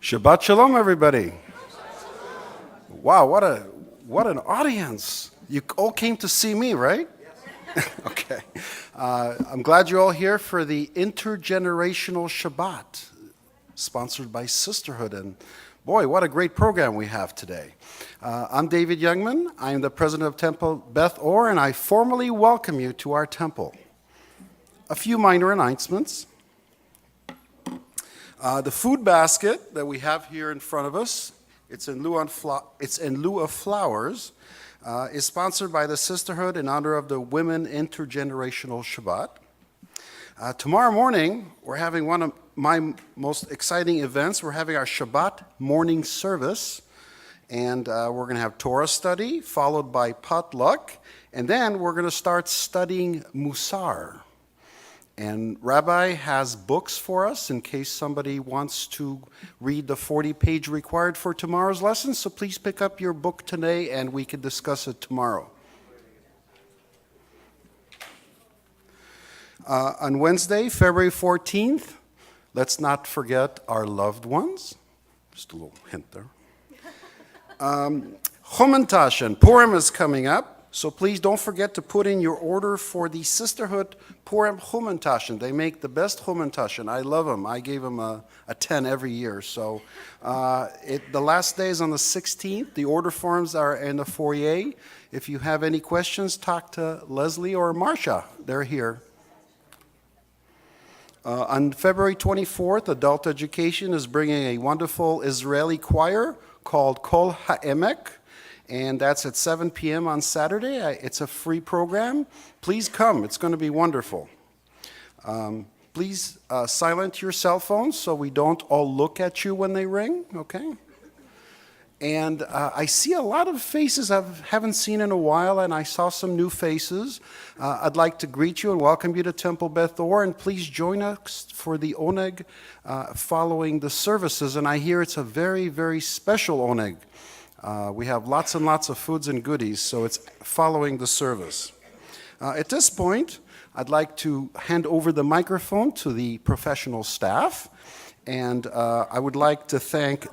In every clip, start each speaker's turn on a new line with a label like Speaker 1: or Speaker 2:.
Speaker 1: Shabbat shalom, everybody. Wow, what an audience. You all came to see me, right? Yes. Okay. I'm glad you're all here for the Intergenerational Shabbat, sponsored by Sisterhood. And boy, what a great program we have today. I'm David Youngman. I'm the president of Temple Beth Or, and I formally welcome you to our temple. A few minor announcements. The food basket that we have here in front of us, it's in lieu of flowers, is sponsored by the Sisterhood in honor of the Women Intergenerational Shabbat. Tomorrow morning, we're having one of my most exciting events. We're having our Shabbat morning service, and we're going to have Torah study, followed by potluck, and then we're going to start studying Musar. And Rabbi has books for us in case somebody wants to read the 40-page required for tomorrow's lesson. So please pick up your book today and we can discuss it tomorrow. On Wednesday, February 14th, let's not forget our loved ones. Just a little hint there. Chomantash and Purim is coming up. So please don't forget to put in your order for the Sisterhood Purim Chomantash. They make the best Chomantash. I love them. I gave them a 10 every year. So the last day is on the 16th. The order forms are in the foyer. If you have any questions, talk to Leslie or Marcia. They're here. On February 24th, Adult Education is bringing a wonderful Israeli choir called Kol HaEmek. And that's at 7 p.m. on Saturday. It's a free program. Please come. It's going to be wonderful. Please silence your cell phones so we don't all look at you when they ring, okay? And I see a lot of faces I haven't seen in a while, and I saw some new faces. I'd like to greet you and welcome you to Temple Beth Or, and please join us for the Oneg following the services. And I hear it's a very, very special Oneg. We have lots and lots of foods and goodies, so it's following the service. At this point, I'd like to hand over the microphone to the professional staff, and I would like to thank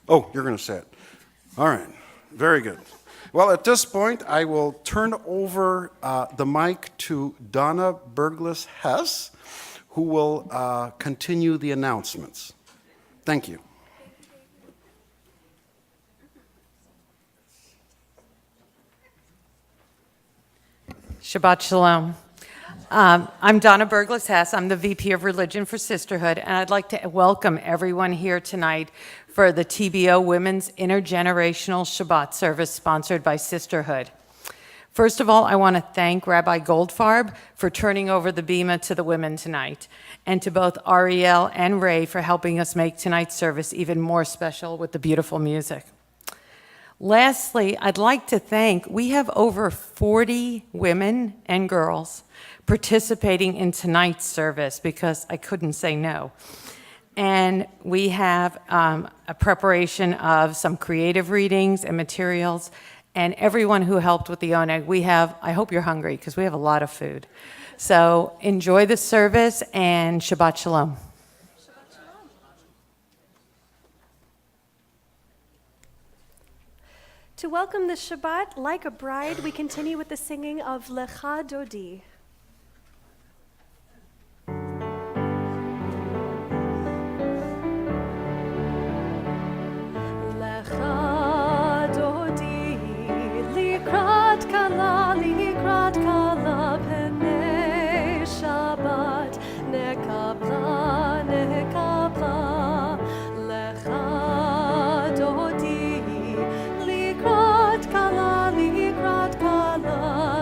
Speaker 1: Oh, you're going to say it. All right, very good. Well, at this point, I will turn over the mic to Donna Berglis-Hess, who will continue the announcements. Thank you.
Speaker 2: Shabbat Shalom. I'm Donna Berglis-Hess. I'm the VP of Religion for Sisterhood, and I'd like to welcome everyone here tonight for the TBO Women's Intergenerational Shabbat service sponsored by Sisterhood. First of all, I want to thank Rabbi Goldfarb for turning over the bima to the women tonight, and to both Ariel and Ray for helping us make tonight's service even more special with the beautiful music. Lastly, I'd like to thank, we have over 40 women and girls participating in tonight's service because I couldn't say no. And we have a preparation of some creative readings and materials, and everyone who helped with the Oneg. I hope you're hungry because we have a lot of food. So enjoy the service and Shabbat Shalom.
Speaker 3: To welcome the Shabbat like a bride, we continue with the singing of Lecha Dodi. Lecha Dodi, likrat kala, penei Shabbat, nekabla, nekabla, Lecha Dodi. Likrat kala,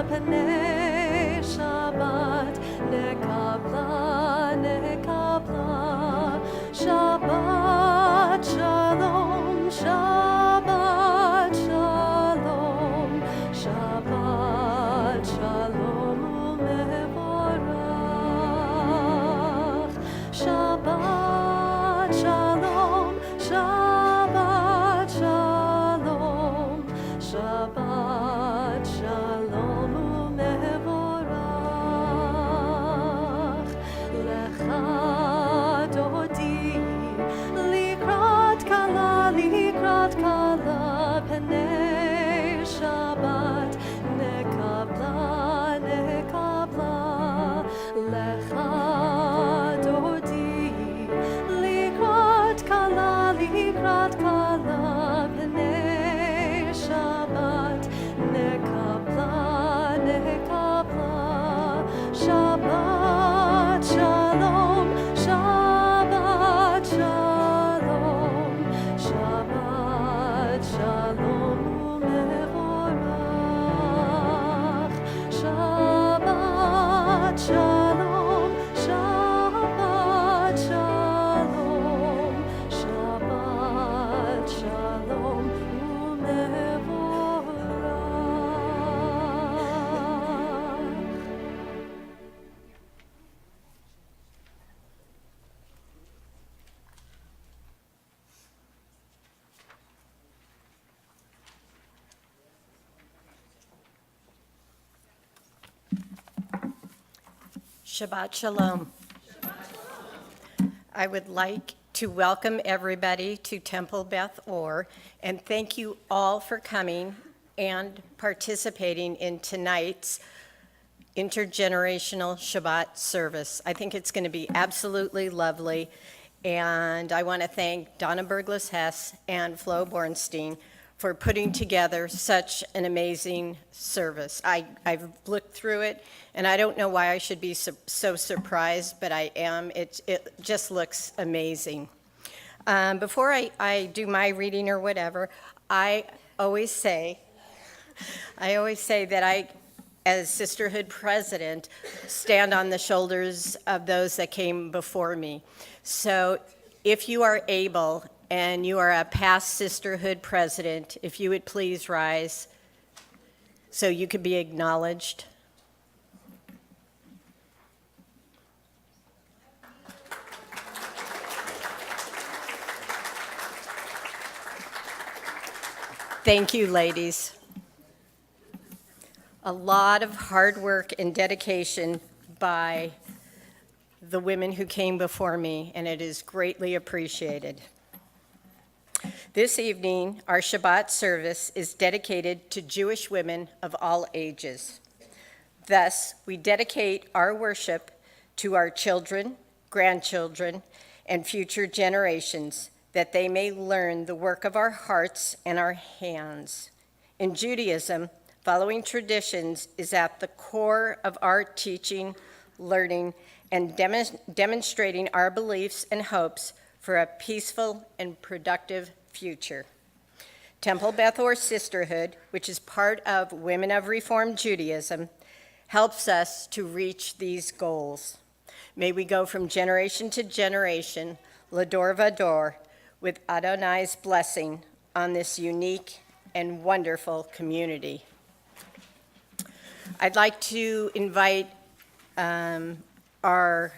Speaker 3: penei Shabbat. לקראת כלה פני שבת, נקבלה, נקבלה, שבת שלום, שבת שלום, שבת שלום ומבורך, שבת שלום, שבת שלום, שבת שלום ומבורך.
Speaker 4: Shabbat Shalom. I would like to welcome everybody to Temple Beth Or, and thank you all for coming and participating in tonight's Intergenerational Shabbat service. I think it's going to be absolutely lovely, and I want to thank Donna Berglis-Hess and Flo Bornstein for putting together such an amazing service. I've looked through it, and I don't know why I should be so surprised, but I am. It just looks amazing. Before I do my reading or whatever, I always say that I, as Sisterhood President, stand on the shoulders of those that came before me. So if you are able, and you are a past Sisterhood President, if you would please rise so you could be acknowledged. Thank you, ladies. A lot of hard work and dedication by the women who came before me, and it is greatly appreciated. This evening, our Shabbat service is dedicated to Jewish women of all ages. Thus, we dedicate our worship to our children, grandchildren, and future generations, that they may learn the work of our hearts and our hands. In Judaism, following traditions is at the core of our teaching, learning, and demonstrating our beliefs and hopes for a peaceful and productive future. Temple Beth Or Sisterhood, which is part of Women of Reformed Judaism, helps us to reach these goals. May we go from generation to generation, Lador Vador, with Adonai's blessing on this unique and wonderful community. I'd like to invite our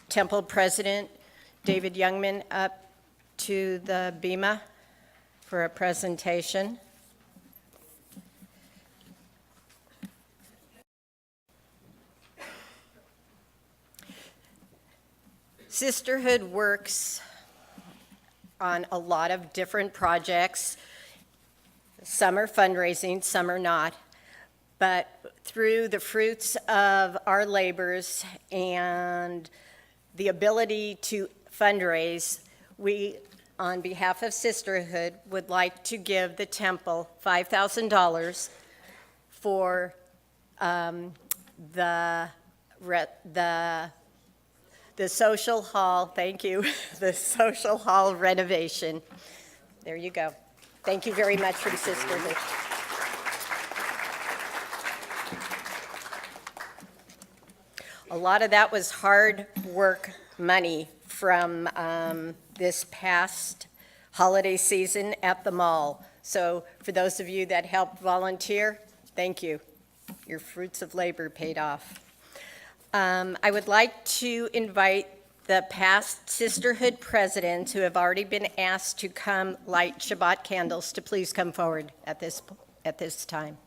Speaker 4: Temple President, David Youngman, up to the bima for a presentation. Sisterhood works on a lot of different projects. Some are fundraising, some are not. But through the fruits of our labors and the ability to fundraise, we, on behalf of Sisterhood, would like to give the temple $5,000 for the social hall, thank you, the social hall renovation. There you go. Thank you very much from Sisterhood. A lot of that was hard work money from this past holiday season at the mall. So for those of you that helped volunteer, thank you. Your fruits of labor paid off. I would like to invite the past Sisterhood presidents who have already been asked to come light Shabbat candles to please come forward at this time.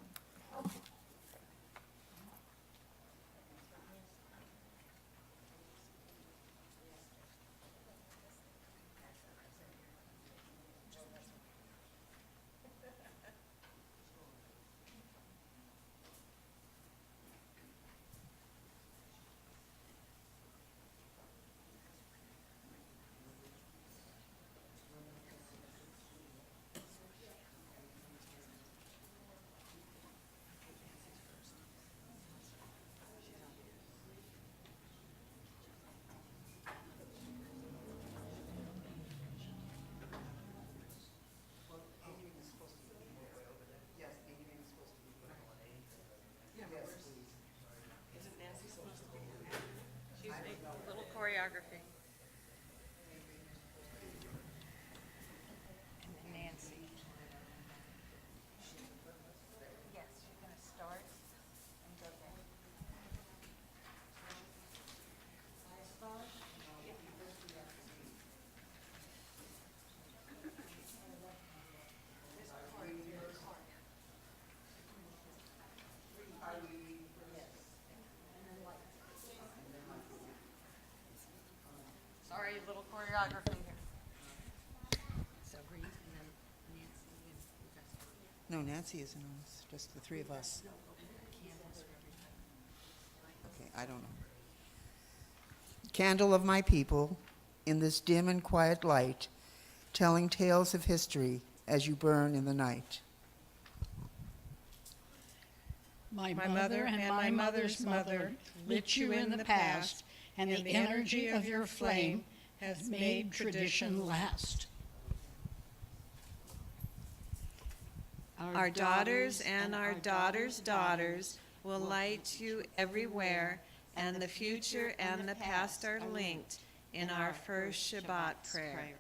Speaker 2: photographing here.
Speaker 5: No, Nancy isn't on this, just the three of us. Okay, I don't know. Candle of my people, in this dim and quiet light, telling tales of history as you burn in the night.
Speaker 6: My mother and my mother's mother lit you in the past, and the energy of your flame has made tradition last.
Speaker 7: Our daughters and our daughters' daughters will light you everywhere, and the future and the past are linked in our first Shabbat prayer.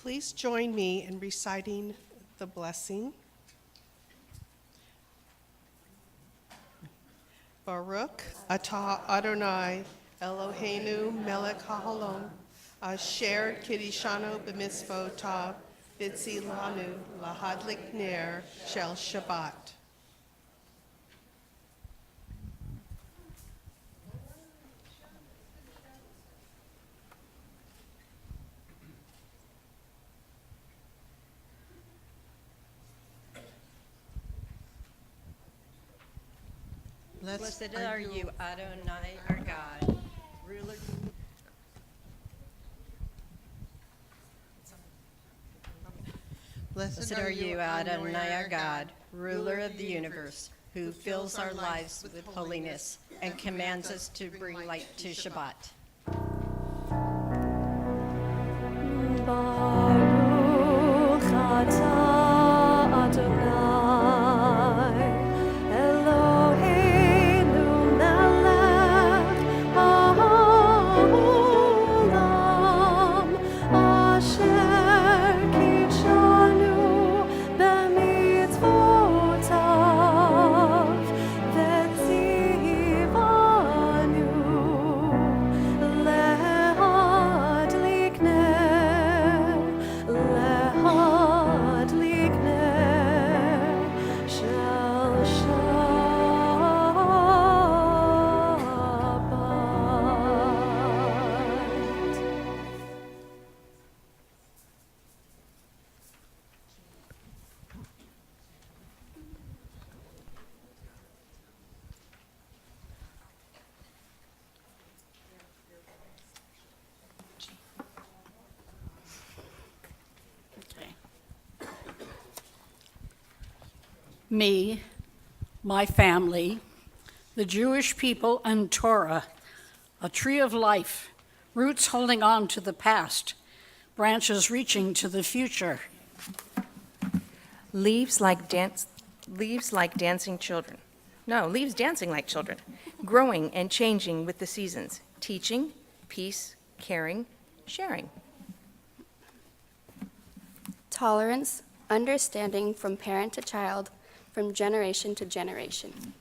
Speaker 8: Please join me in reciting the blessing. Baruch atah Adonai Eloheinu melech haolam asher kiddushanu b'mitzvotav v'tzilanu lahadlik ner shel Shabbat.
Speaker 4: Blessed are you, Adonai, our God, ruler. Blessed are you, Adonai, our God, ruler of the universe, who fills our lives with holiness and commands us to bring light to Shabbat.
Speaker 3: Baruch atah Adonai Eloheinu melech haolam asher kiddushanu b'mitzvotav v'tzivanu lehadlik ner shel Shabbat.
Speaker 6: Me, my family, the Jewish people, and Torah, a tree of life, roots holding on to the past, branches reaching to the future.
Speaker 9: Leaves like dancing children. No, leaves dancing like children. Growing and changing with the seasons. Teaching, peace, caring, sharing.
Speaker 10: Tolerance, understanding from parent to child, from generation to generation.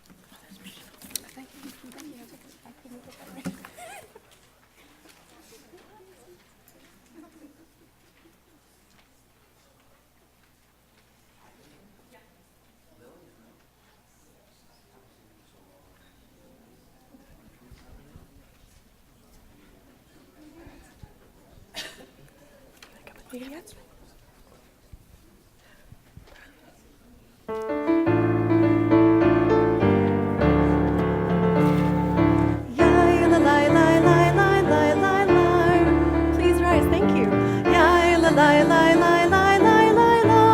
Speaker 3: Yai la lai lai lai lai lai lai lai. Please rise, thank you. Yai la lai lai lai lai lai lai lai.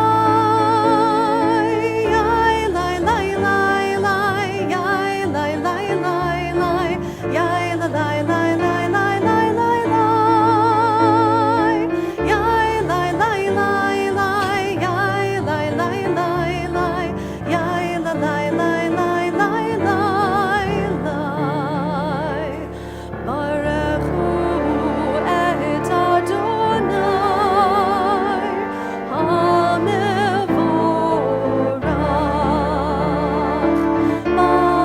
Speaker 3: Yai lai lai lai lai. Yai lai lai lai lai. Yai la lai lai lai lai lai lai lai. Yai lai lai lai lai. Yai lai lai lai lai. Yai la lai lai lai lai lai lai. Baruch hu et Adonai hamevorach. Baruch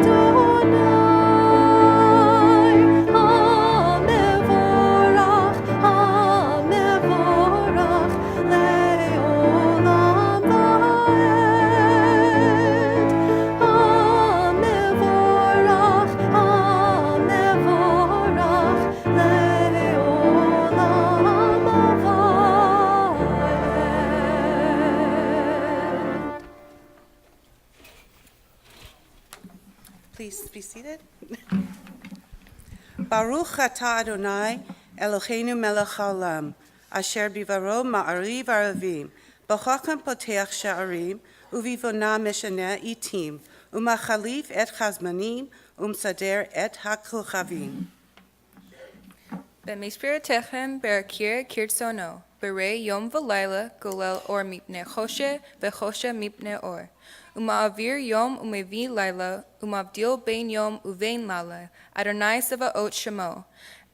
Speaker 3: Adonai hamevorach, hamevorach leolam vaed. Hamevorach, hamevorach leolam vaed.
Speaker 11: Please be seated. Baruch atah Adonai Eloheinu melech haolam, asher bivaro ma'ariv aravim, b'chacham poteach sha'arim, uvivona meshaneh itim, umachalif et chazmanim, umsader et hakochavim.
Speaker 12: B'mispiritechem berakir kirtzono, b'rei yom v'layla golel or mipne choshe v'choshe mipne or. Uma'avir yom umevi layla, umavdil bein yom uvein lala, Adonai Sevaot Shemo.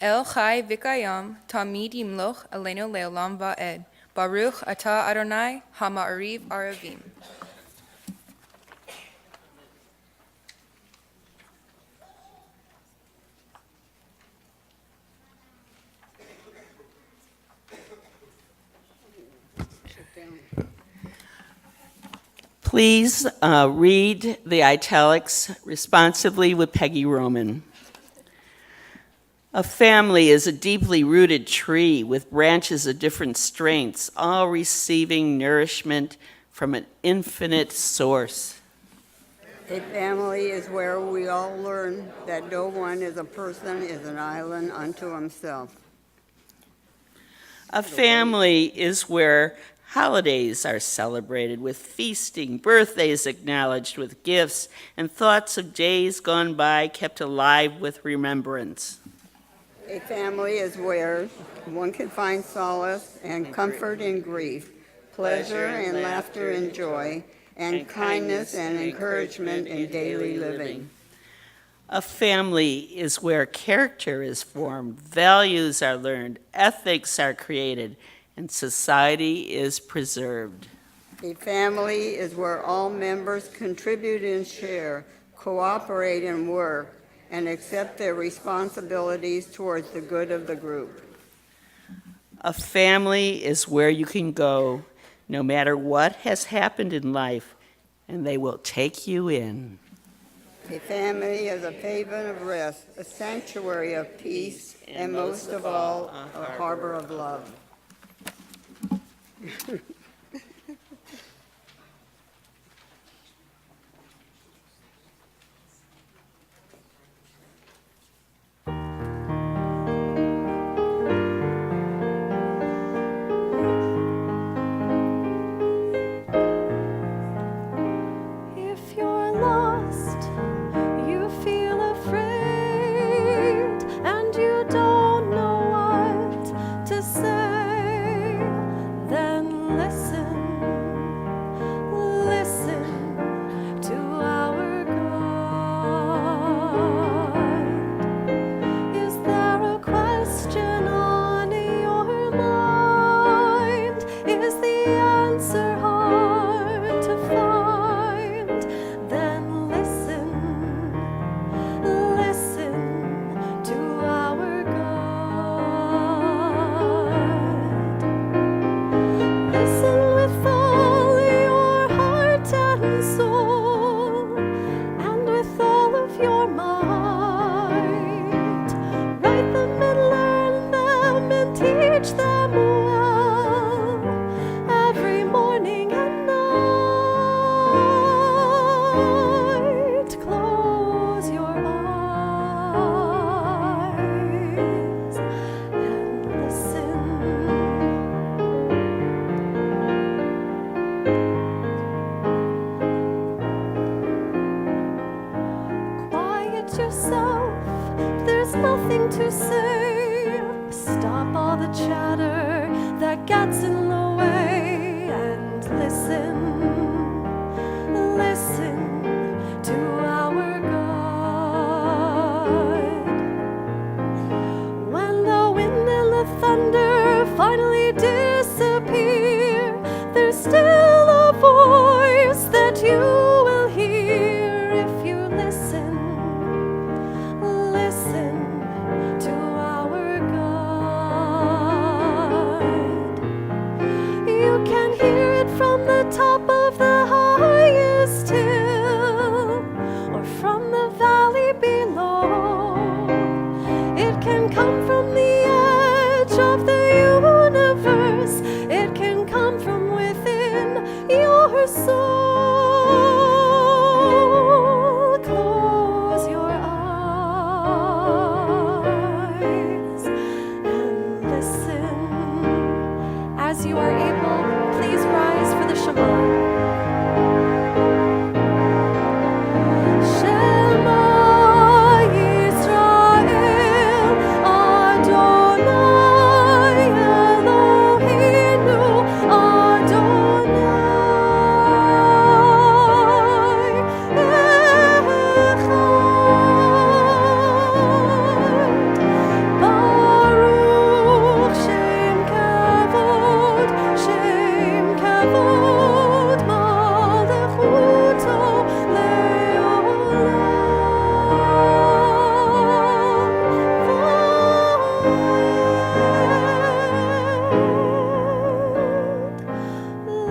Speaker 12: El chai v'kayam, tamid yimloch aleinu leolam va'ed. Baruch atah Adonai hama'ariv aravim.
Speaker 13: Please read the italics responsively with Peggy Roman. A family is a deeply rooted tree with branches of different strengths, all receiving nourishment from an infinite source.
Speaker 14: A family is where we all learn that no one is a person is an island unto himself.
Speaker 13: A family is where holidays are celebrated with feasting, birthdays acknowledged with gifts, and thoughts of days gone by kept alive with remembrance.
Speaker 14: A family is where one can find solace and comfort in grief, pleasure and laughter and joy, and kindness and encouragement in daily living.
Speaker 13: A family is where character is formed, values are learned, ethics are created, and society is preserved.
Speaker 14: A family is where all members contribute and share, cooperate and work, and accept their responsibilities towards the good of the group.
Speaker 13: A family is where you can go no matter what has happened in life, and they will take you in.
Speaker 14: A family is a haven of rest, a sanctuary of peace, and most of all, a harbor of love.
Speaker 3: If you're lost, you feel afraid, and you don't know what to say, then nothing to say. Stop all the chatter that gets in the way and listen, listen to our God. When the wind and the thunder finally disappear, there's still a voice that you will hear if you listen, listen to our God. You can hear it from the top of the highest hill or from the valley below. It can come from the edge of the universe. It can come from within your soul. Close your eyes and listen. As you are able, please rise for the Shabbat. Shema Yisrael, Adonai Eloheinu, Adonai Echad. Baruch Shem Kavod, Shem Kavod, Malechuto le'olam.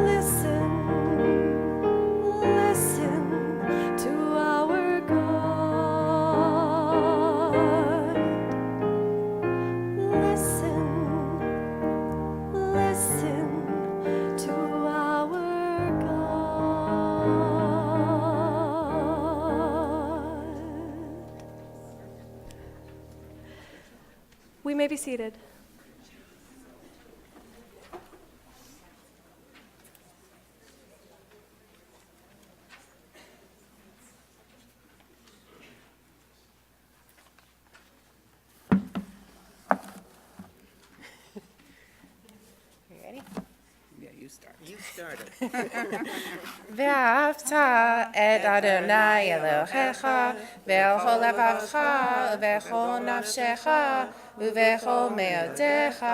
Speaker 3: Listen, listen to our God. Listen, listen to our God. We may be seated.
Speaker 4: You ready?
Speaker 13: Yeah, you start.
Speaker 4: You started.
Speaker 2: ואהבת את אדוני אלוהיך בכל לבבך ובכל נפשך ובכל מאודיך,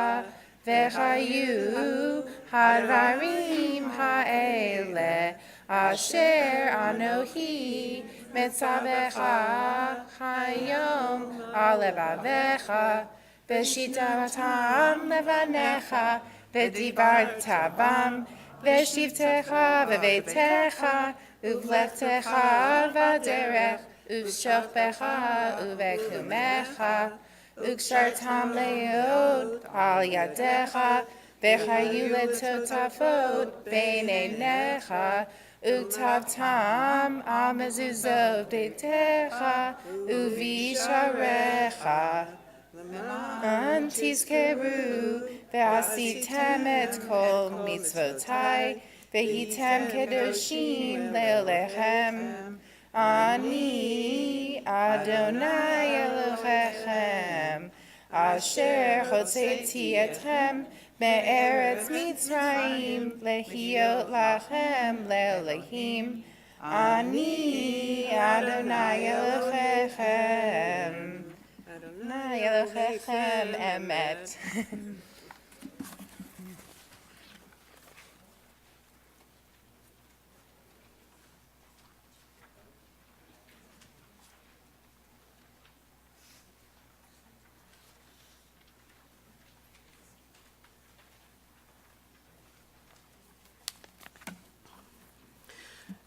Speaker 2: וחיו הדברים האלה אשר אנוכי מצווך היום על לבביך, ושיתפתם לבניך ודיברת בם, ושבתך בביתך ובלכתך בדרך ובשוכבך ובקומך, וקשרתם להיות על ידיך, וחיו לטוטפות בין עיניך, וכתבתם על מזוזות ביתך ובשעריך. למען תזכרו ועשיתם את כל מצוותי, והייתם קדושים לאלוהיכם. אני אדוני אלוהיכם, אשר הוצאתי אתכם מארץ מצרים להיות לכם לאלוהים. אני אדוני אלוהיכם. אדוני אלוהיכם אמת.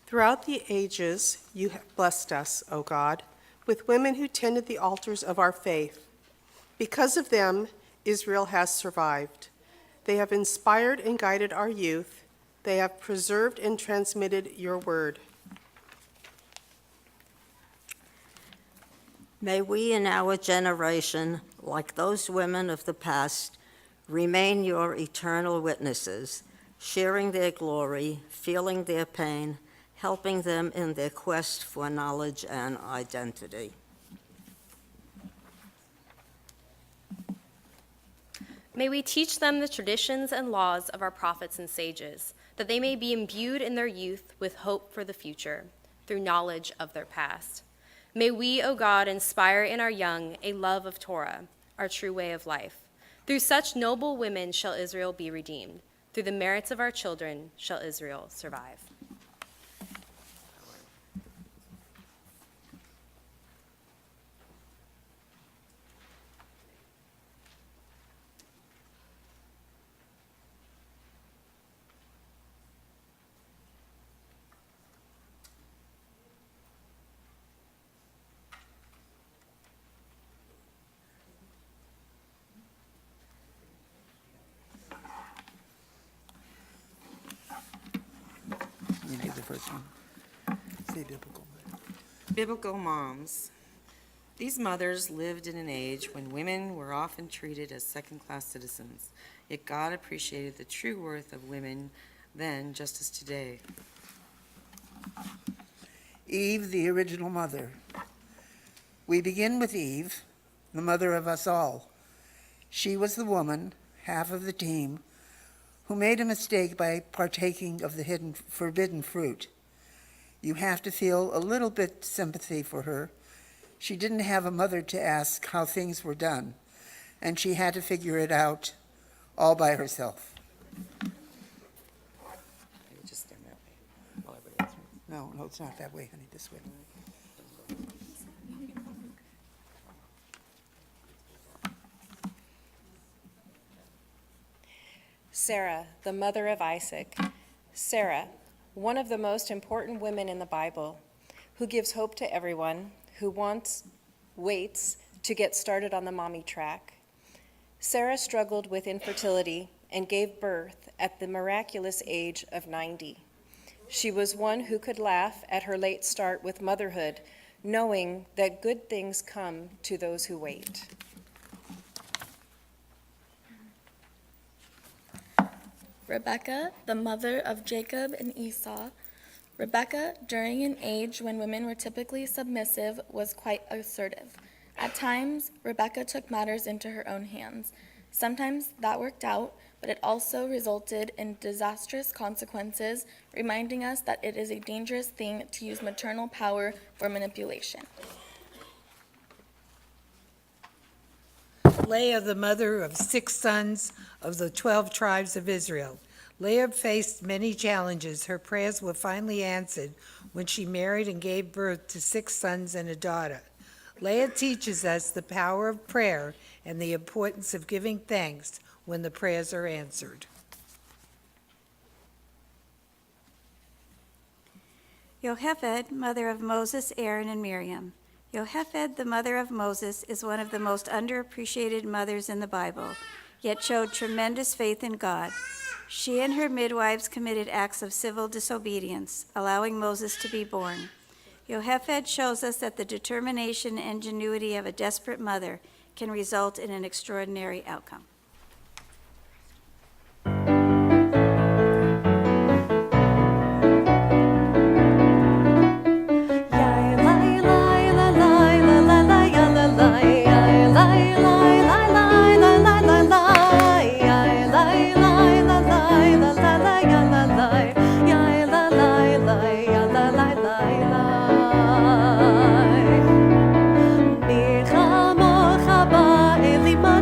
Speaker 8: Throughout the ages, you have blessed us, O God, with women who tended the altars of our faith. Because of them, Israel has survived. They have inspired and guided our youth. They have preserved and transmitted your word.
Speaker 14: May we in our generation, like those women of the past, remain your eternal witnesses, sharing their glory, feeling their pain, helping them in their quest for knowledge and identity.
Speaker 15: May we teach them the traditions and laws of our prophets and sages, that they may be imbued in their youth with hope for the future, through knowledge of their past. May we, O God, inspire in our young a love of Torah, our true way of life. Through such noble women shall Israel be redeemed. Through the merits of our children shall Israel survive.
Speaker 5: You do the first one. Say biblical.
Speaker 16: Biblical moms. These mothers lived in an age when women were often treated as second-class citizens, yet God appreciated the true worth of women then just as today.
Speaker 5: Eve, the original mother. We begin with Eve, the mother of us all. She was the woman, half of the team, who made a mistake by partaking of the forbidden fruit. You have to feel a little bit sympathy for her. She didn't have a mother to ask how things were done, and she had to figure it out all by herself.
Speaker 16: Just stand that way while everybody else moves.
Speaker 5: No, it's not that way, honey, this way.
Speaker 17: Sarah, the mother of Isaac. Sarah, one of the most important women in the Bible, who gives hope to everyone who waits to get started on the mommy track. Sarah struggled with infertility and gave birth at the miraculous age of 90. She was one who could laugh at her late start with motherhood, knowing that good things come to those who wait.
Speaker 18: Rebecca, the mother of Jacob and Esau. Rebecca, during an age when women were typically submissive, was quite assertive. At times, Rebecca took matters into her own hands. Sometimes that worked out, but it also resulted in disastrous consequences, reminding us that it is a dangerous thing to use maternal power for manipulation.
Speaker 19: Leah, the mother of 6 sons of the 12 tribes of Israel. Leah faced many challenges. Her prayers were finally answered when she married and gave birth to 6 sons and a daughter. Leah teaches us the power of prayer and the importance of giving thanks when the prayers are answered.
Speaker 20: Yocheved, mother of Moses, Aaron, and Miriam. Yocheved, the mother of Moses, is one of the most underappreciated mothers in the Bible, yet showed tremendous faith in God. She and her midwives committed acts of civil disobedience, allowing Moses to be born. Yocheved shows us that the determination and ingenuity of a desperate mother can result in an extraordinary outcome.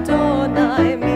Speaker 3: Adonai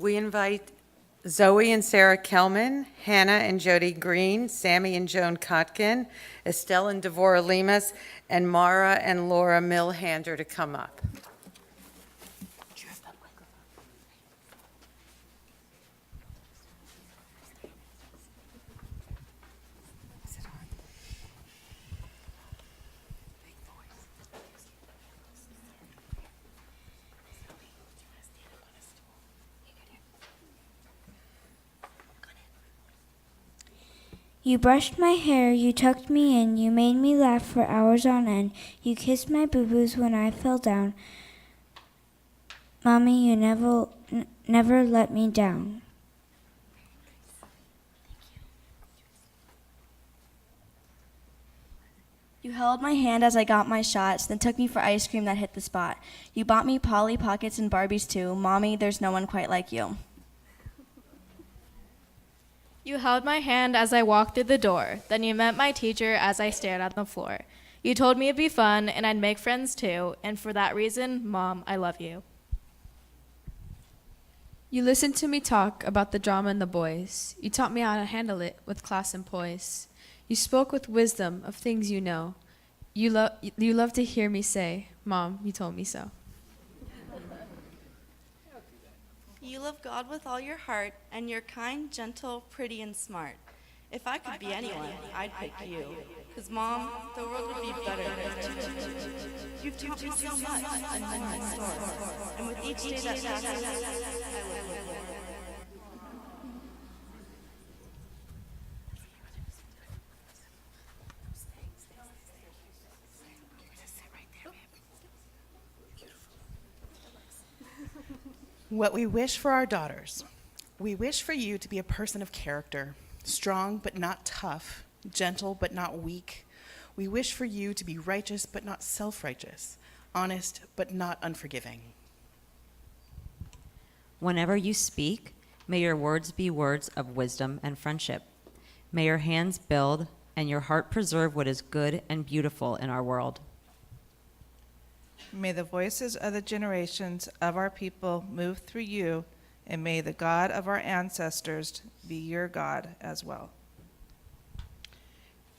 Speaker 2: We invite Zoe and Sarah Kelman, Hannah and Jody Green, Sammy and Joan Kotkin, Estelle and Devorah Lemus, and Mara and Laura Millhander to come up.
Speaker 21: You brushed my hair, you tucked me in, you made me laugh for hours on end. You kissed my boo-boos when I fell down. Mommy, you never let me down.
Speaker 22: You held my hand as I got my shots, then took me for ice cream that hit the spot. You bought me Polly Pockets and Barbies too. Mommy, there's no one quite like you.
Speaker 23: You held my hand as I walked through the door. Then you met my teacher as I stared at the floor. You told me it'd be fun and I'd make friends too. And for that reason, Mom, I love you.
Speaker 12: You listened to me talk about the drama and the boys. You taught me how to handle it with class and poise. You spoke with wisdom of things you know. You love to hear me say, Mom, you told me so.
Speaker 24: You love God with all your heart, and you're kind, gentle, pretty, and smart. If I could be anyone, I'd pick you. Because, Mom, the world would be better with you. You've taught me so much, and then my story. And with each day that passes, I love you more.
Speaker 25: What we wish for our daughters. We wish for you to be a person of character, strong but not tough, gentle but not weak. We wish for you to be righteous but not self-righteous, honest but not unforgiving.
Speaker 26: Whenever you speak, may your words be words of wisdom and friendship. May your hands build and your heart preserve what is good and beautiful in our world.
Speaker 27: May the voices of the generations of our people move through you, and may the God of our ancestors be your God as well.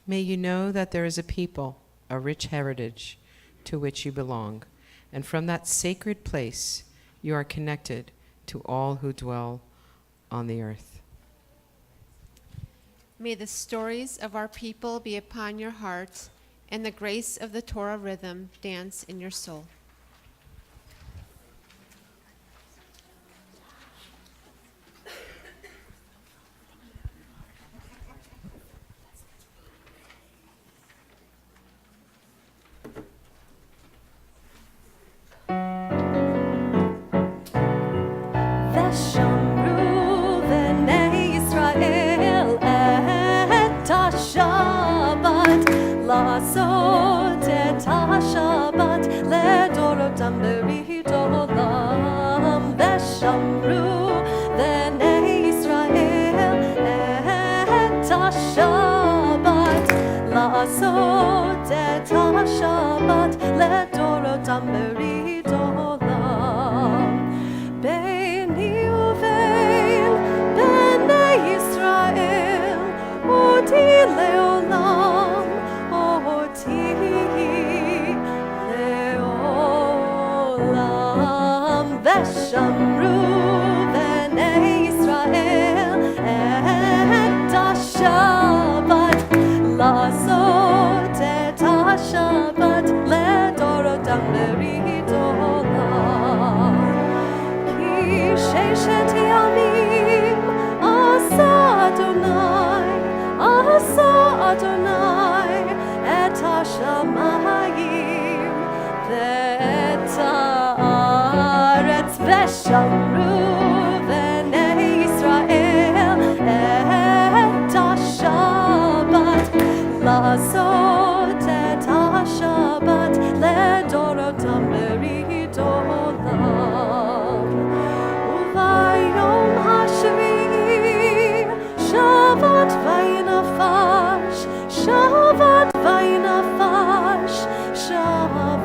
Speaker 28: May you know that there is a people, a rich heritage to which you belong, and from that sacred place you are connected to all who dwell on the earth.
Speaker 29: May the stories of our people be upon your heart, and the grace of the Torah rhythm dance in your soul.
Speaker 3: ושמרו בני ישראל את השבת, לעשות את השבת לדורותם ברית עולם. ושמרו בני ישראל את השבת, לעשות את השבת לדורותם ברית עולם. ביני ובין בני ישראל אותי לעולם, אותי לעולם. ושמרו בני ישראל את השבת, לעשות את השבת לדורותם ברית עולם. כי ששת ימים עשה אדוני, עשה אדוני את השמיים ואת הארץ. ושמרו בני ישראל את השבת, לעשות את השבת לדורותם ברית עולם. וביום השביעי שבת וינפש, שבת וינפש, שבת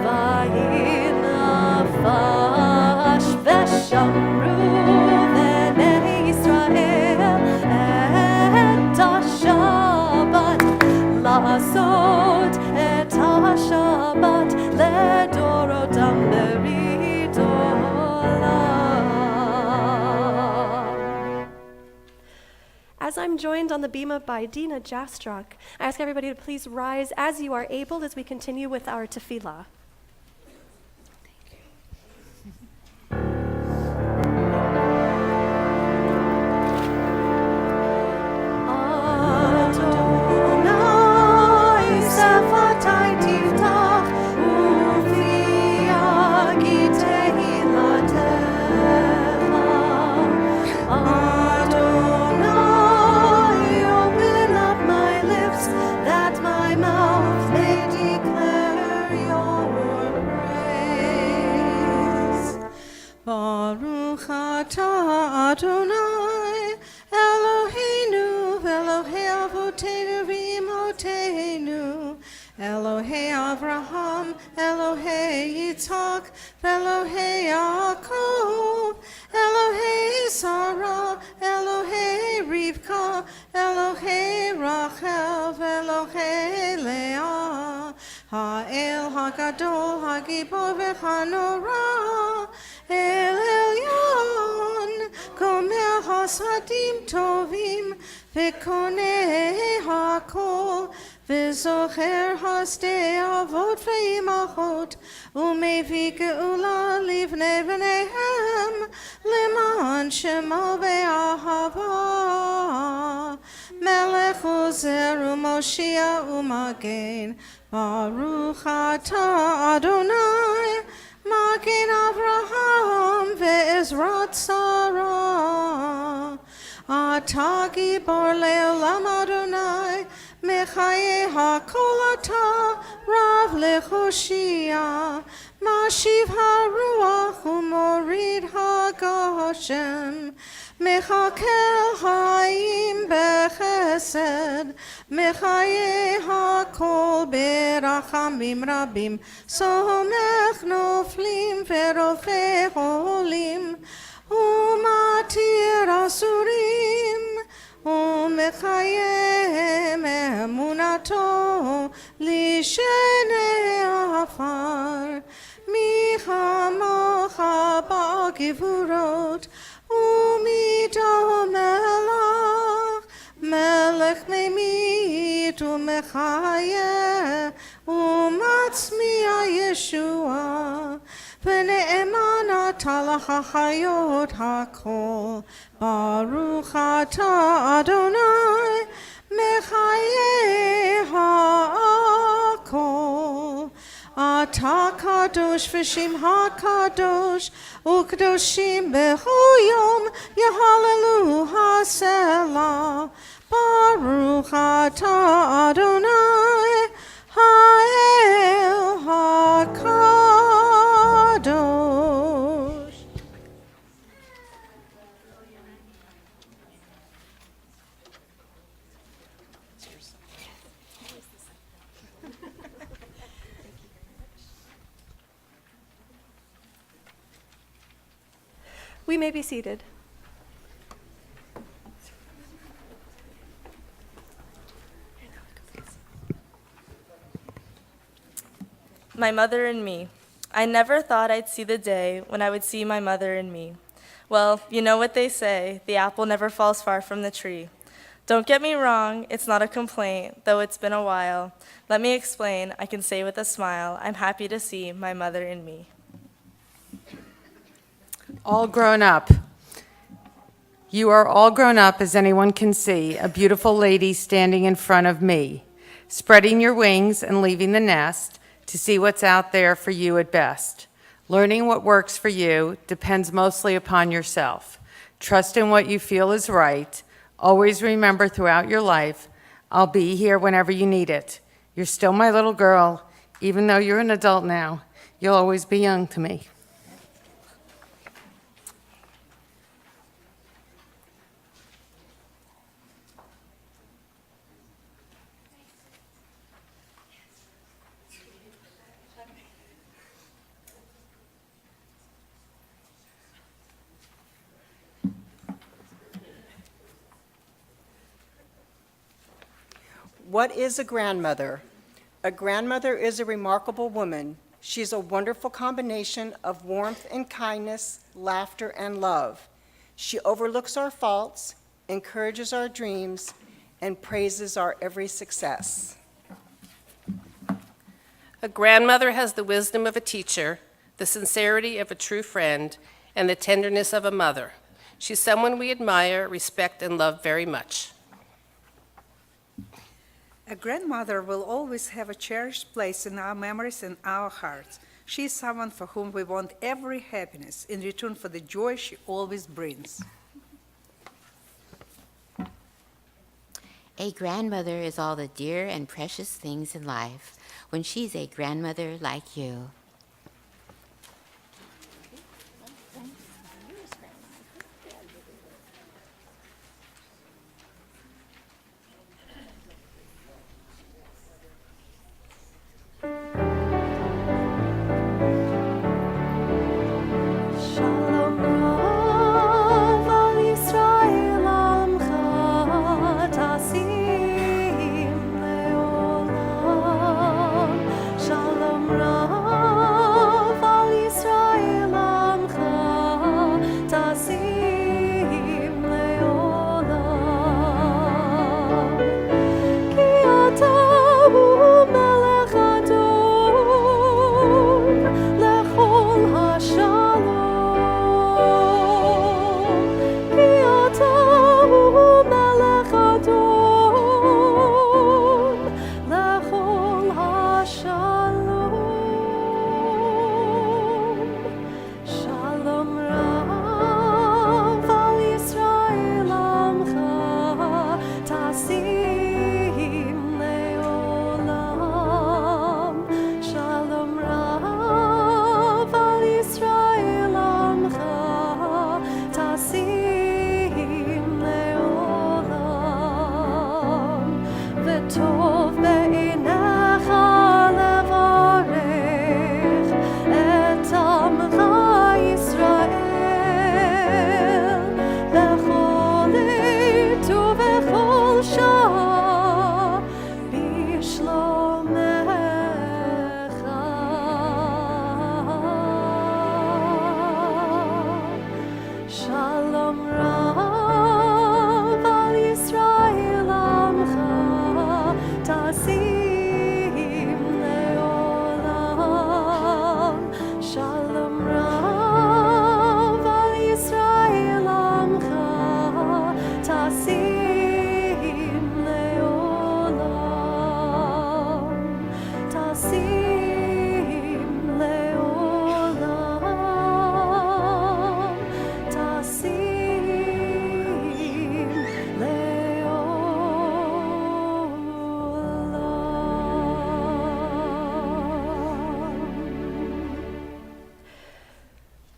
Speaker 3: וינפש. joined on the bima by Dina Jastrock. I ask everybody to please rise as you are able as we continue with our tefillah.
Speaker 1: Baruch atah Adonai Eloheinu Elohei Avotenu v'Imotenu Elohei Avraham Elohei Yitzhak Elohei Yaakov Elohei Sarah Elohei Rivka Elohei Rachel Elohei Leah Ha'el Hagadol Hagibor v'Hanora El Elyon, Gomer Hasadim Tovim, V'konei Hakol, V'zocher Hasdei Avot V'imachot, U'mevi Geula Livnei V'neihem, Leman Shemo Be'ahava, Melech Ozer U'Moshia U'Magen, Baruch atah Adonai, Magen Avraham ve'ezrat Sarah. Atah gibor le'olam Adonai, mechaye hakol atah, rav lechoshia. Mashiv haruach u'morid hagoshem. Mechakel hayim bechesed, mechaye hakol berachamim rabim, somech noflim verofe holim, umatir asurim, umechaye emunato lishenei afar, michamocha ba'givurot, Umido melech, melech memit umechaye, umatzmiya Yeshua, v'ne'eman atah l'chachayot hakol, Baruch atah Adonai, mechaye ha'akol. Atah kadosh v'shimcha kadosh, u'kadoshim b'chol yom, yahallelu ha'selah. Baruch atah Adonai, ha'el ha'kadosh.
Speaker 3: We may be seated.
Speaker 24: My mother and me. I never thought I'd see the day when I would see my mother and me. Well, you know what they say, the apple never falls far from the tree. Don't get me wrong, it's not a complaint, though it's been a while. Let me explain, I can say with a smile, I'm happy to see my mother and me.
Speaker 2: All grown up. You are all grown up, as anyone can see, a beautiful lady standing in front of me, spreading your wings and leaving the nest to see what's out there for you at best. Learning what works for you depends mostly upon yourself. Trust in what you feel is right. Always remember throughout your life, I'll be here whenever you need it. You're still my little girl. Even though you're an adult now, you'll always be young to me.
Speaker 4: What is a grandmother? A grandmother is a remarkable woman. She's a wonderful combination of warmth and kindness, laughter and love. She overlooks our faults, encourages our dreams, and praises our every success.
Speaker 6: A grandmother has the wisdom of a teacher, the sincerity of a true friend, and the tenderness of a mother. She's someone we admire, respect, and love very much.
Speaker 7: A grandmother will always have a cherished place in our memories and our hearts. She is someone for whom we want every happiness in return for the joy she always brings.
Speaker 8: A grandmother is all the dear and precious things in life when she's a grandmother like you.
Speaker 3: Shalom Rav al Yisrael Amcha Tasim Leolam. Shalom Rav al Yisrael Amcha Tasim Leolam. Ki ata hu melech adon lechol hashalom. Ki ata hu melech adon lechol hashalom. Shalom Rav al Yisrael Amcha Tasim Leolam. Shalom Rav al Yisrael Amcha Tasim Leolam. V'tov be'einecha levarech et amcha Yisrael bechol עת ובכל שעה בשלומך. Shalom Rav al Yisrael Amcha Tasim Leolam. Shalom Rav al Yisrael Amcha Tasim Leolam. Tasim Leolam. Tasim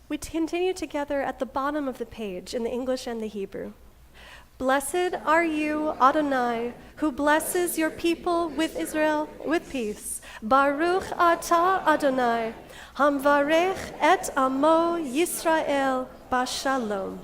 Speaker 3: We continue together at the bottom of the page in the English and the Hebrew. Blessed are you, Adonai, who blesses your people with Israel with peace. Baruch atah Adonai, hamvarech et amo Yisrael bashalom.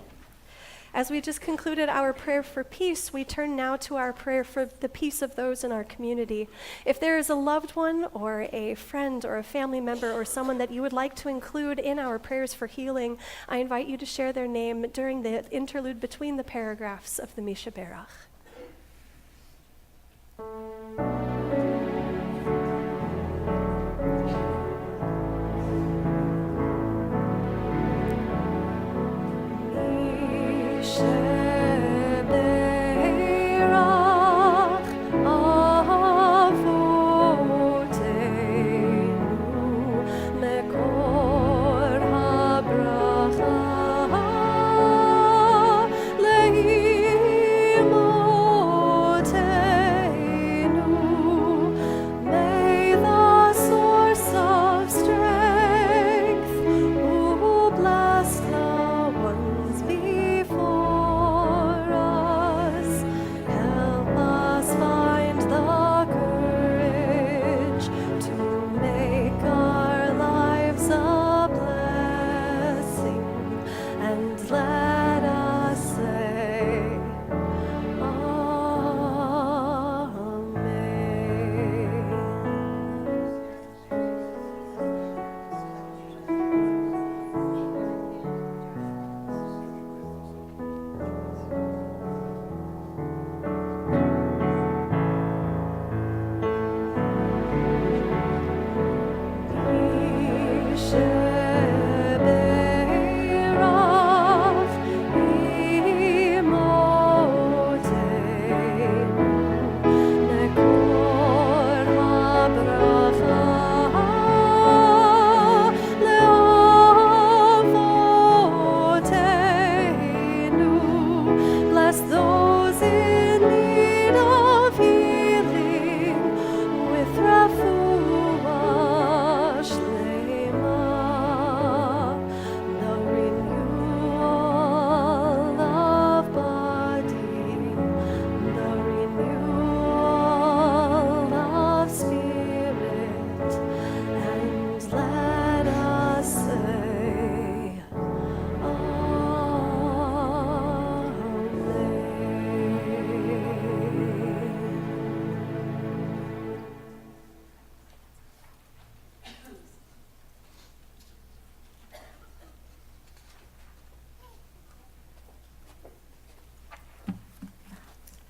Speaker 3: As we just concluded our prayer for peace, we turn now to our prayer for the peace of those in our community. If there is a loved one or a friend or a family member or someone that you would like to include in our prayers for healing, I invite you to share their name during the interlude between the paragraphs of the Misha Berach. Sheberach avotenu mekor habracha leimotenu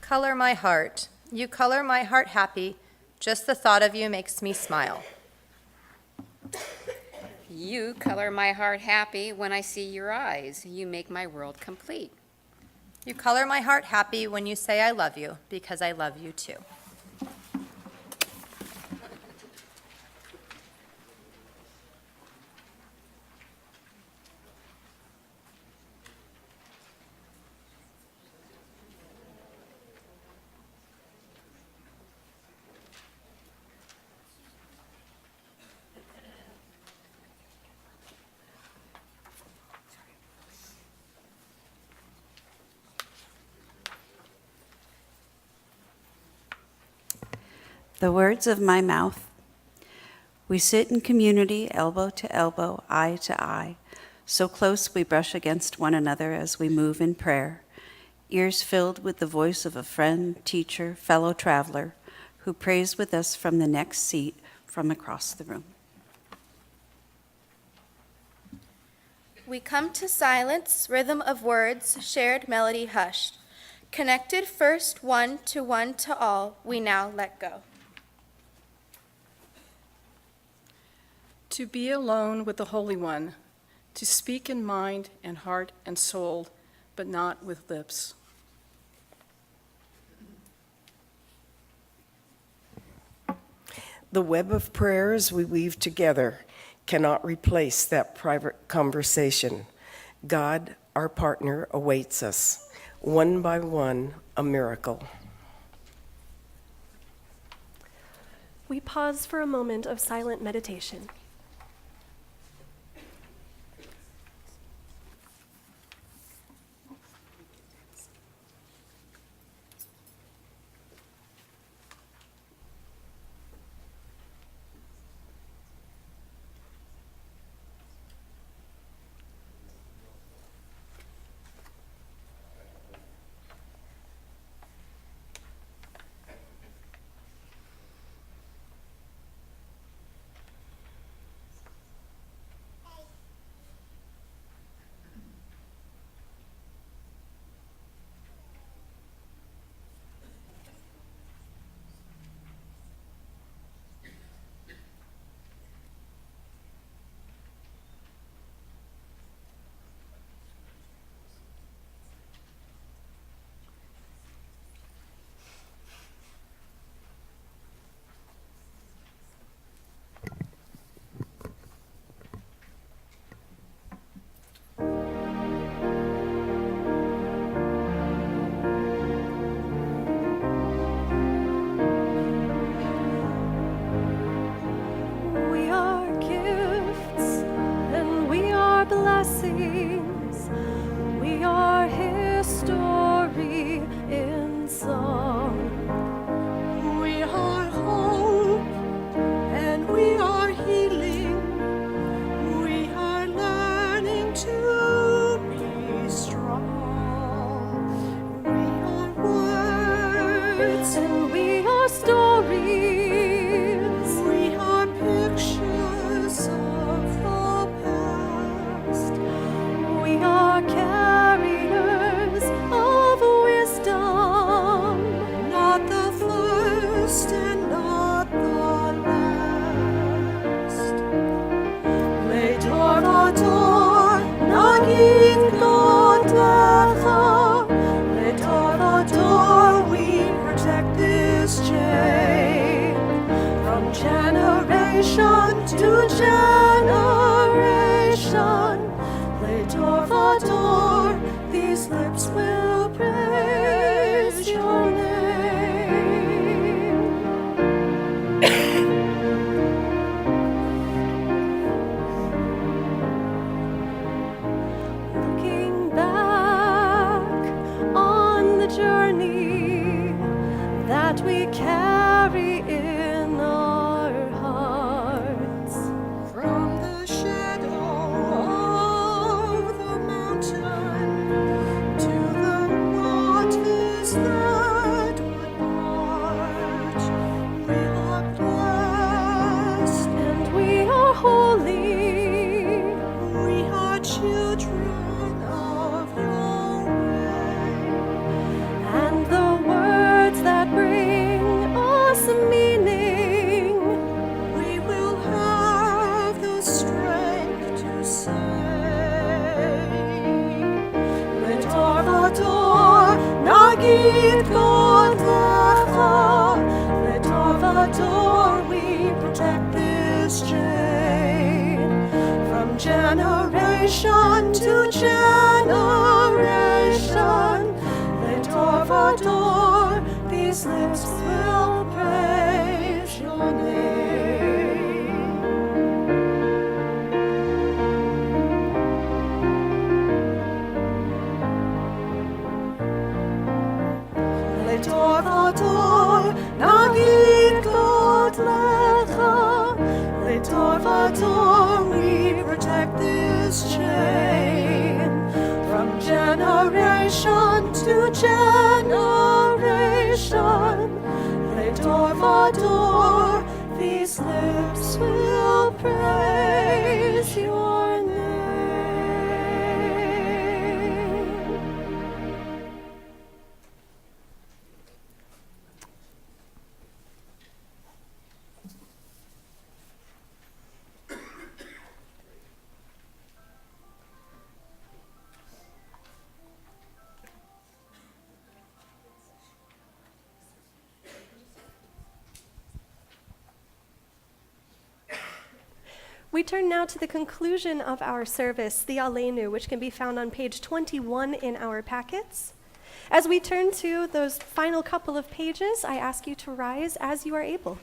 Speaker 5: color my heart. You color my heart happy. Just the thought of you makes me smile.
Speaker 9: You color my heart happy when I see your eyes. You make my world complete.
Speaker 5: You color my heart happy when you say I love you, because I love you too.
Speaker 10: The words of my mouth. We sit in community, elbow to elbow, eye to eye, so close we brush against one another as we move in prayer, ears filled with the voice of a friend, teacher, fellow traveler, who prays with us from the next seat from across the room.
Speaker 18: We come to silence, rhythm of words, shared melody hushed. Connected first one to all, we now let go.
Speaker 4: To be alone with the Holy One, to speak in mind and heart and soul, but not with lips.
Speaker 11: The web of prayers we weave together cannot replace that private conversation. God, our partner, awaits us, one by one, a miracle.
Speaker 13: We pause for a moment of silent meditation. Blessings, we are history in song. We are hope and we are healing. We are learning to be strong. We are words and we are stories. We are pictures of the past. We are carriers of wisdom, not the first and not the last. Letorvator, nagid godecha. Letorvator, we protect this chain from generation to generation. Letorvator, these lips will praise your name. Looking back on the journey that we carry in our hearts, from the shadow of the mountain to the waters that would part. We are blessed and we are holy. We are children of your way, and the word
Speaker 3: lips will praise your name. Letor vador, nagid God lecha. Letor vador, we protect this chain from generation to generation. Letor vador, these lips will praise your name.
Speaker 13: We turn now to the conclusion of our service, the Aleinu, which can be found on page 21 in our packets. As we turn to those final couple of pages, I ask you to rise as you are able.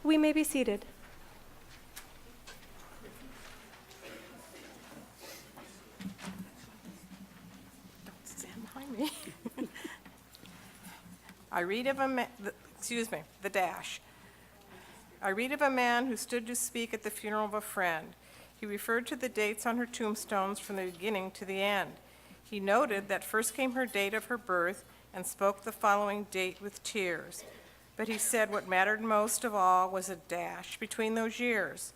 Speaker 13: We may be seated.
Speaker 6: Don't stand behind me. I read of a man, the dash. I read of a man who stood to speak at the funeral of a friend. He referred to the dates on her tombstones from the beginning to the end. He noted that first came her date of her birth and spoke the following date with tears. But he said what mattered most of all was a dash between those years.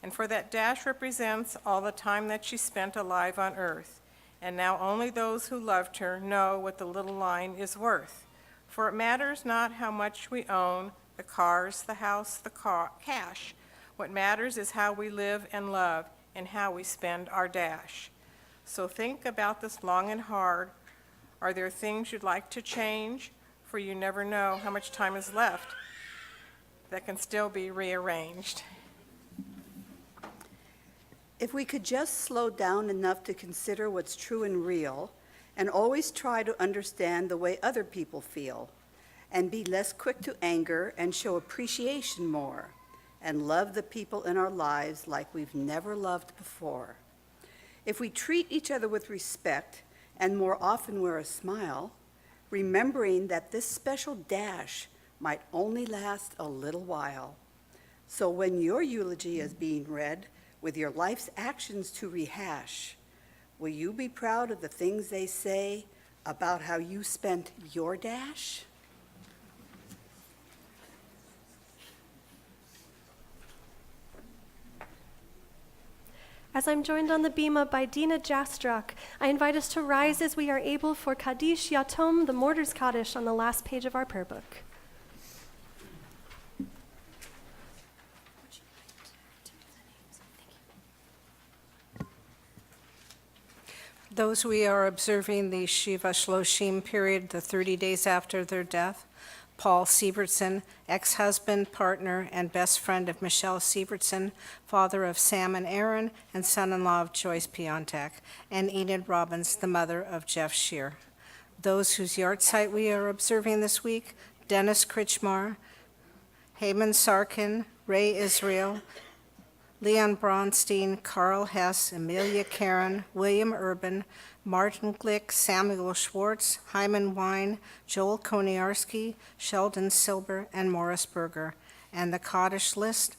Speaker 6: And for that dash represents all the time that she spent alive on earth. And now only those who loved her know what the little line is worth. For it matters not how much we own, the cars, the house, the cash. What matters is how we live and love and how we spend our dash. So think about this long and hard. Are there things you'd like to change? For you never know how much time is left that can still be rearranged.
Speaker 14: If we could just slow down enough to consider what's true and real, and always try to understand the way other people feel, and be less quick to anger and show appreciation more, and love the people in our lives like we've never loved before. If we treat each other with respect and more often wear a smile, remembering that this special dash might only last a little while. So when your eulogy is being read with your life's actions to rehash, will you be proud of the things they say, about how you spent your dash?
Speaker 13: As I'm joined on the bima by Dina Jastruk, I invite us to rise as we are able for Kaddish Yatom, the Mortar's Kaddish, on the last page of our prayer book.
Speaker 7: Those we are observing the Shiva Shloshim period, the 30 days after their death: Paul Sievertson, ex-husband, partner, and best friend of Michelle Sievertson, father of Sam and Aaron, and son-in-law of Joyce Piontek, and Enid Robbins, the mother of Jeff Shear. Those whose yahrzeit we are observing this week: Dennis Kritchmar, Heyman Sarkin, Ray Israel, Leon Bronstein, Carl Hess, Amelia Karen, William Urban, Martin Glick, Samuel Schwartz, Hyman Wine, Joel Koniarski, Sheldon Silber, and Morris Berger. And the Kaddish list: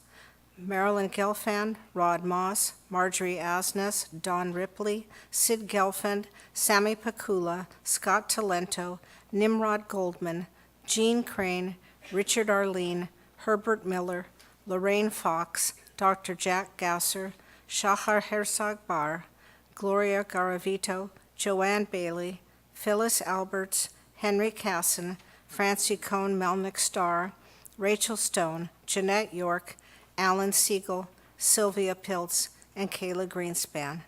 Speaker 7: Marilyn Gelfand, Rod Moss, Marjorie Asnes, Don Ripley, Sid Gelfand, Sammy Pakula, Scott Talento, Nimrod Goldman, Jean Crane, Richard Arlene, Herbert Miller, Lorraine Fox, Dr. Jack Gasser, Shachar Herzog Bar, Gloria Garavito, Joanne Bailey, Phyllis Alberts, Henry Casson, Francie Cohn Melnick Starr, Rachel Stone, Jeanette York, Alan Siegel, Sylvia Piltz, and Kayla Greenspan.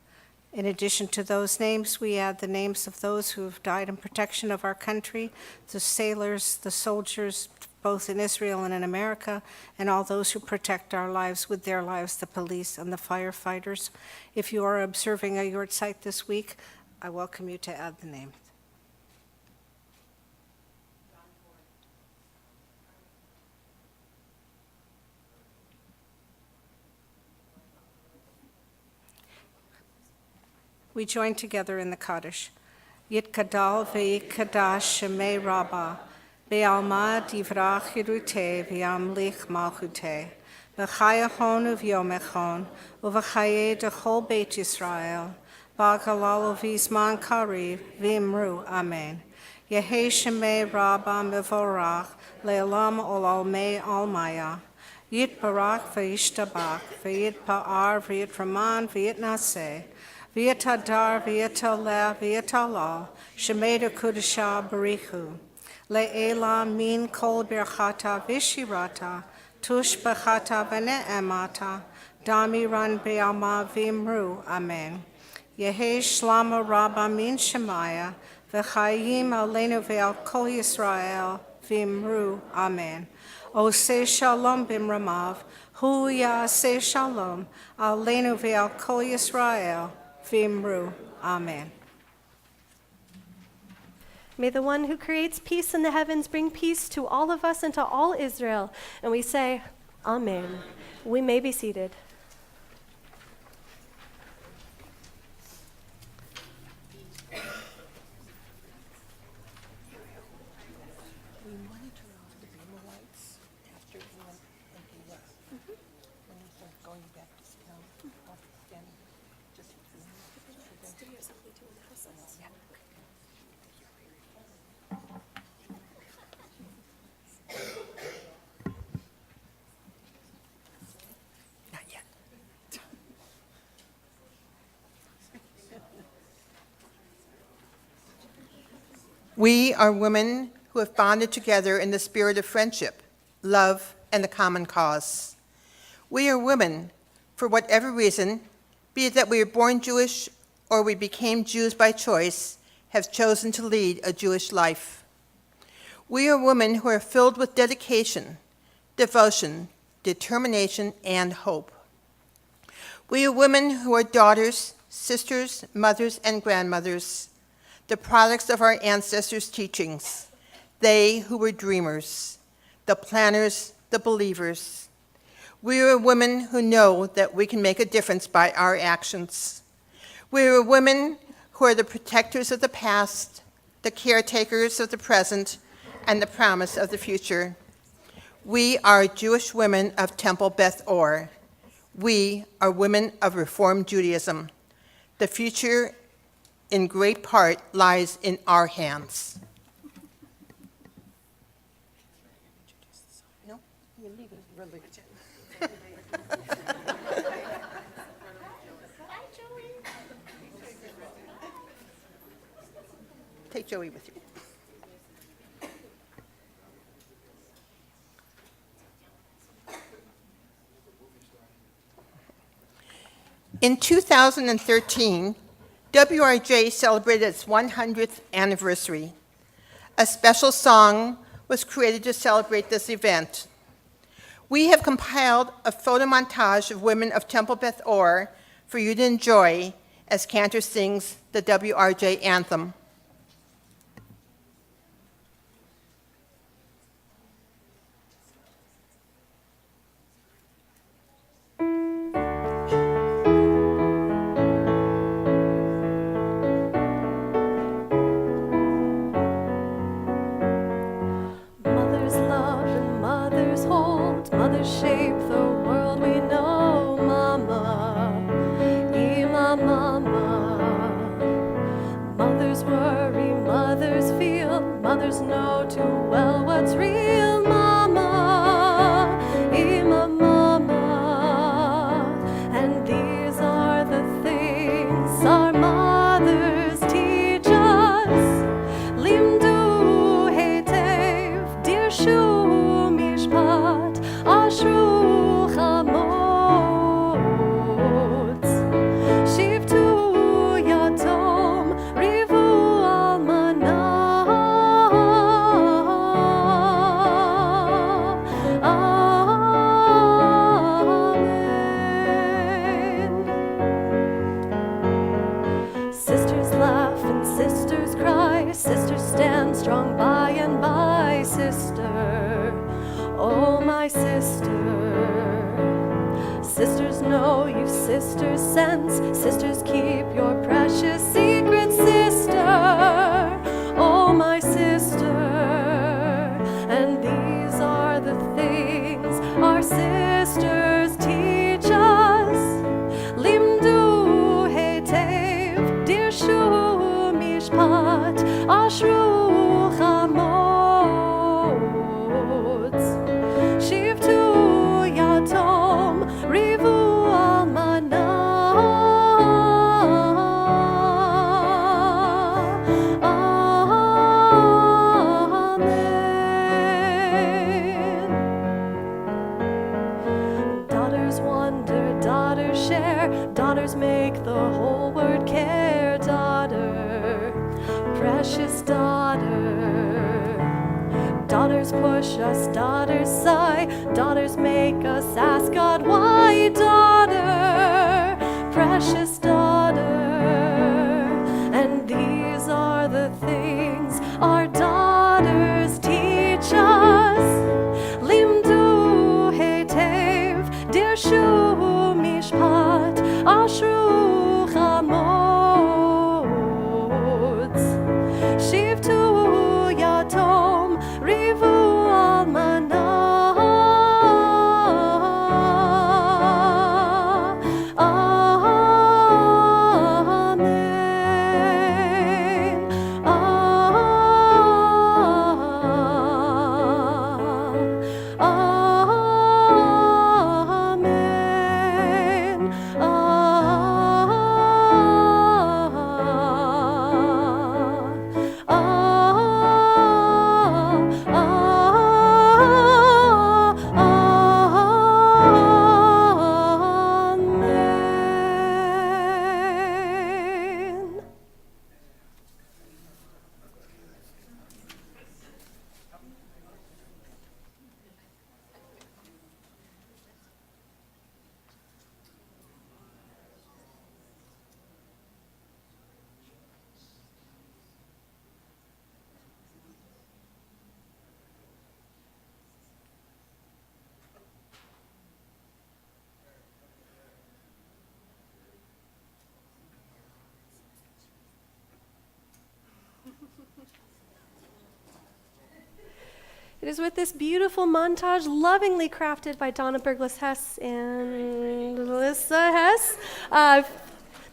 Speaker 7: In addition to those names, we add the names of those who have died in protection of our country, the sailors, the soldiers, both in Israel and in America, and all those who protect our lives with their lives, the police and the firefighters. If you are observing a yahrzeit this week, I welcome you to add the name. We join together in the Kaddish. Yitkadal ve'yitkadash shemei Rabbah, Be'alma divrach yirute v'yamlich malchute, v'chayachon uv'yomechon, uv'chaye dechol Beit Yisrael, ba'galal uv'izman kariv, v'imru, Amen. Yehei shemei Rabbah mevorach, le'olam olalmei almaya, yitbarak v'yishtabach, v'yitpa'ar v'yitraman v'yitnaseh, v'yitadar v'yitaleh v'yitalal, shemeda kudashah barichu. Le'ela min kol birchata v'shirata, tush b'chata v'ne'emata, dami ran be'alma v'imru, Amen. Yehi shlama rabba min shemaya, v'chayim aleinu ve'al kol Yisrael, v'imru, Amen. Oseh shalom b'mramav, hu ya'aseh shalom, aleinu ve'al kol Yisrael, v'imru, Amen.
Speaker 13: May the one who creates peace in the heavens bring peace to all of us and to all Israel. And we say, Amen. We may be seated.
Speaker 12: We are women who have bonded together in the spirit of friendship, love, and the common cause. We are women, for whatever reason, be it that we were born Jewish or we became Jews by choice, have chosen to lead a Jewish life. We are women who are filled with dedication, devotion, determination, and hope. We are women who are daughters, sisters, mothers, and grandmothers, the products of our ancestors' teachings, they who were dreamers, the planners, the believers. We are women who know that we can make a difference by our actions. We are women who are the protectors of the past, the caretakers of the present, and the promise of the future. We are Jewish women of Temple Beth Or. We are women of Reform Judaism. The future in great part lies in our hands. No? You leave it, religion. Take Joey with you. In 2013, WRJ celebrated its 100th anniversary. A special song was created to celebrate this event. We have compiled a photo montage of women of Temple Beth Or for you to enjoy as Cantor sings the WRJ anthem.
Speaker 13: Mother's love and mother's hold, mother's shape the world we know. Mama, Ima mama. Mother's worry, mother's feel, mothers know too well what's real. Mama, Ima mama. And these are the things our mothers teach us. Limdu hetev dirshu mishpat ashru chamot shivtu yatom rivu almanah. Amen. Sisters laugh and sisters cry, sisters stand strong by and by. Sister, oh my sister. Sisters know you, sisters sense, sisters keep your precious secrets. Sister, oh my sister. And these are the things our sisters teach us. Limdu hetev dirshu mishpat ashru chamot shivtu yatom rivu almanah. Amen. Daughters wonder, daughters share, daughters make the whole world care. Daughter, precious daughter. Daughters push us, daughters sigh, daughters make us ask God why. Daughter, precious daughter. And these are the things our daughters teach us. Limdu hetev dirshu mishpat ashru chamot shivtu yatom rivu almanah. Amen. Amen. Amen. It is with this beautiful montage, lovingly crafted by Donna Burglas Hess and Alyssa Hess,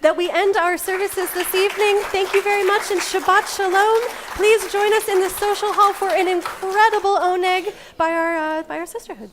Speaker 13: that we end our services this evening. Thank you very much, and Shabbat Shalom. Please join us in the social hall for an incredible oneg by our sisterhood.